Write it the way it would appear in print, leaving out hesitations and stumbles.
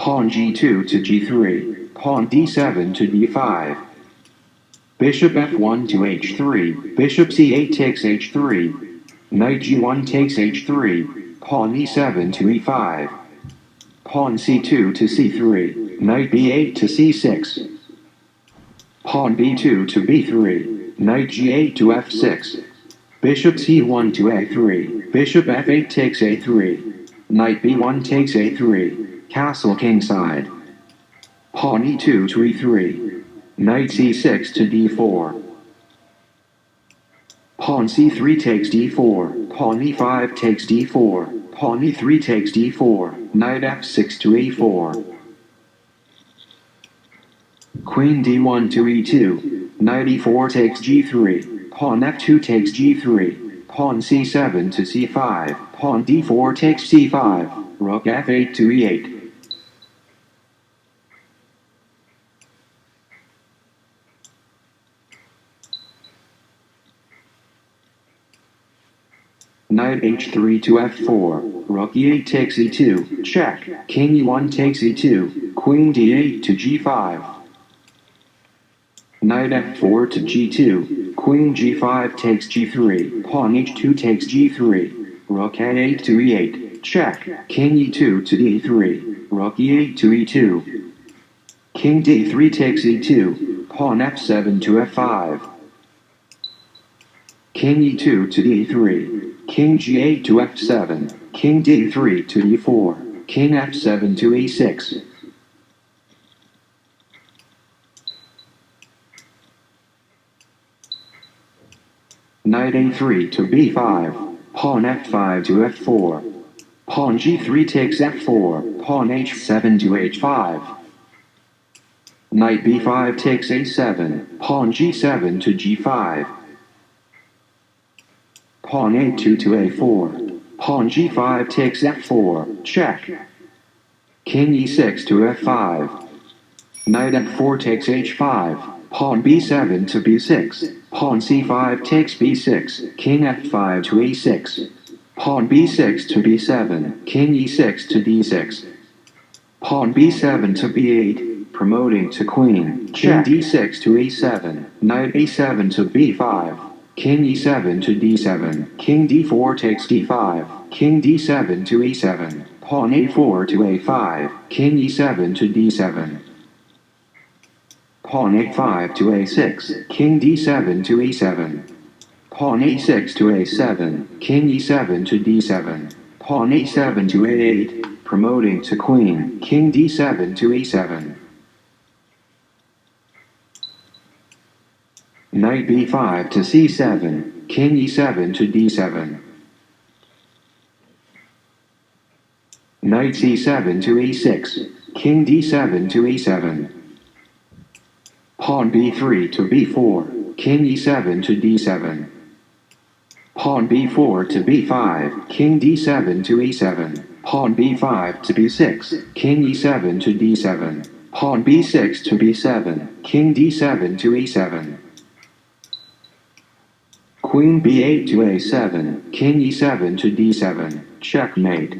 Pawn g2 to g3, pawn d7 to d5. Bishop f1 to h3, bishop c8 takes h3. Knight g1 takes h3, pawn e7 to e5. Pawn c2 to c3, knight b8 to c6. Pawn b2 to b3, knight g8 to f6. Bishop c1 to a3, bishop f8 takes a3. Knight b1 takes a3, castle kingside. Pawn e2 to e3, knight c6 to d4. Pawn c3 takes d4, pawn e5 takes d4, pawn e3 takes d4, knight f6 to e4. Queen d1 to e2, knight e4 takes g3, pawn f2 takes g3, pawn c7 to c5, pawn d4 takes c5, rook f8 to e8. Knight h3 to f4, rook e8 takes e2, check, king e1 takes e2, queen d8 to g5. Knight f4 to g2, queen g5 takes g3, pawn h2 takes g3, rook a8 to e8, check, king e2 to d3, rook e8 to e2. King d3 takes e2, pawn f7 to f5. King e2 to d3, king g8 to f7, king d3 to d4, king f7 to e6. Knight a3 to b5, pawn f5 to f4. Pawn g3 takes f4, pawn h7 to h5. Knight b5 takes a7, pawn g7 to g5. Pawn a2 to a4, pawn g5 takes f4, check. King e6 to f5. Knight f4 takes h5, pawn b7 to b6, pawn c5 takes b6, king f5 to e6. Pawn b6 to b7, king e6 to d6. Pawn b7 to b8, promoting to queen, king d6 to e7, knight a7 to b5, king e7 to d7, king d4 takes d5, king d7 to e7, pawn a4 to a5, king e7 to d7. Pawn a5 to a6, king d7 to e7. Pawn a6 to a7, king e7 to d7. Pawn a7 to a8, promoting to queen, king d7 to e7. Knight b5 to c7, king e7 to d7. Knight c7 to e6, king d7 to e7. Pawn b3 to b4, king e7 to d7. Pawn b4 to b5, king d7 to e7. Pawn b5 to b6, king e7 to d7. Pawn b6 to b7, king d7 to e7. Queen b8 to a7, king e7 to d7, checkmate.